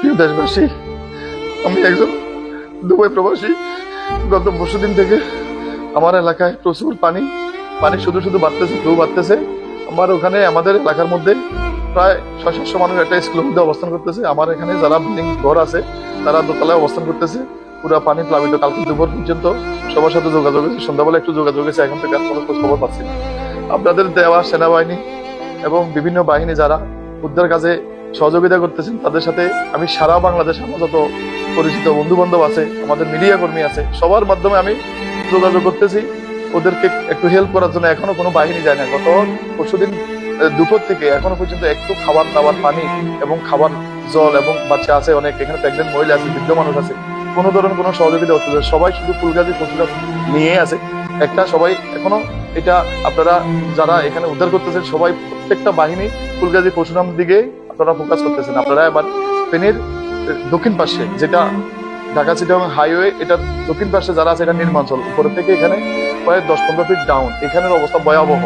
প্রিয় দেশবাসী, আমি একজন দুবাই প্রবাসী। গত পরশুদিন থেকে আমার এলাকায় প্রচুর পানি পানি শুধু শুধু বাড়তেছে, ফ্লু বাড়তেছে। আমার ওখানে আমাদের এলাকার মধ্যে প্রায় 600-700 মানুষ একটা স্কুলের মধ্যে অবস্থান করতেছে। আমার এখানে যারা বিল্ডিং ঘর আছে তারা দোতলায় অবস্থান করতেছে। পুরো পানি প্লাবিত। কালকে দুপুর পর্যন্ত সবার সাথে যোগাযোগ হয়েছে, সন্ধ্যাবেলা একটু যোগাযোগ হয়েছে, এখন থেকে আর কোনো খোঁজ খবর পাচ্ছি না। আপনাদের দেওয়া সেনাবাহিনী এবং বিভিন্ন বাহিনী যারা উদ্ধার কাজে সহযোগিতা করতেছেন তাদের সাথে আমি সারা বাংলাদেশ, আমার যত পরিচিত বন্ধু বান্ধব আছে, আমাদের মিডিয়া কর্মী আছে, সবার মাধ্যমে আমি যোগাযোগ করতেছি ওদেরকে একটু হেল্প করার জন্য। এখনো কোনো বাহিনী যায় না। গত পরশুদিন দুপুর থেকে এখনো পর্যন্ত একটু খাবার দাবার, পানি এবং খাবার, জল এবং বাচ্চা আছে অনেক, এখানে প্রেগনেন্ট মহিলা আছে, বৃদ্ধ মানুষ আছে, কোনো ধরনের কোনো সহযোগিতা হচ্ছে না। সবাই শুধু ফুলগাজী পশুরাম নিয়ে আছে একটা। সবাই এখনো এটা আপনারা যারা এখানে উদ্ধার করতেছেন সবাই প্রত্যেকটা বাহিনী ফুলগাজী পশুরাম দিকে আপনারা ফোকাস করতেছেন। আপনারা এবার ফেনীর দক্ষিণ পাশে, যেটা ঢাকা চিটাগাং হাইওয়ে, এটা দক্ষিণ পাশে যারা আছে এটা নির্মাঞ্চল, উপরে থেকে এখানে প্রায় 10-15 ফিট ডাউন। এখানের অবস্থা ভয়াবহ।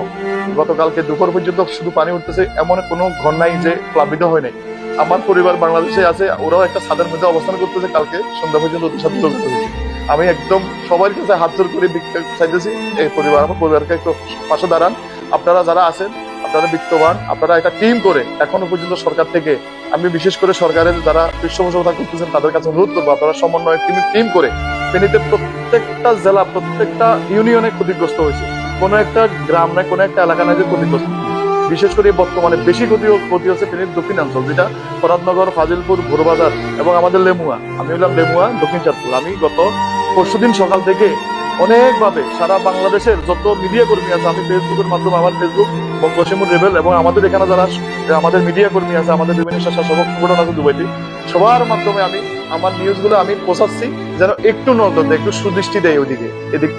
গতকালকে দুপুর পর্যন্ত শুধু পানি উঠতেছে, এমন কোনো ঘর নাই যে প্লাবিত হয় নাই। আমার পরিবার বাংলাদেশে আছে, ওরাও একটা ছাদের মধ্যে অবস্থান করতেছে। কালকে সন্ধ্যা পর্যন্ত ওদের সাথে যোগাযোগ হয়েছে। আমি একদম সবার কাছে হাত জোর করে ভিক্ষা চাইতেছি, এই পরিবার, আমার পরিবারকে একটু পাশে দাঁড়ান। আপনারা যারা আছেন, আপনারা বিত্তবান, আপনারা একটা টিম করে এখনো পর্যন্ত সরকার থেকে, আমি বিশেষ করে সরকারের যারা পৃষ্ঠপোষকতা করতেছেন তাদের কাছে অনুরোধ করবো, আপনারা সমন্বয় টিম করে ফেনীতে প্রত্যেকটা জেলা, প্রত্যেকটা ইউনিয়নে ক্ষতিগ্রস্ত হয়েছে। কোনো একটা গ্রাম নাই, কোনো একটা এলাকা নাই যে ক্ষতিগ্রস্ত। বিশেষ করে বর্তমানে বেশি ক্ষতি হচ্ছে ফেনীর দক্ষিণাঞ্চল, যেটা ফরাদনগর, ফাজিলপুর, ভোরবাজার এবং আমাদের লেমুয়া। আমি হলাম লেমুয়া, দক্ষিণ চাঁদপুর। আমি গত পরশুদিন সকাল থেকে অনেকভাবে সারা বাংলাদেশের যত মিডিয়া কর্মী আছে, আমি ফেসবুকের মাধ্যমে, আমার ফেসবুক বঙ্গসিমুর রেবেল, এবং আমাদের এখানে যারা আমাদের মিডিয়া কর্মী আছে, আমাদের বিভিন্ন স্বেচ্ছাসেবক সংগঠন আছে দুবাইতে, সবার মাধ্যমে আমি আমার নিউজগুলো আমি পৌঁছাচ্ছি, যেন একটু নজর দেয়, একটু সুদৃষ্টি দেয় ওইদিকে, এদিকে।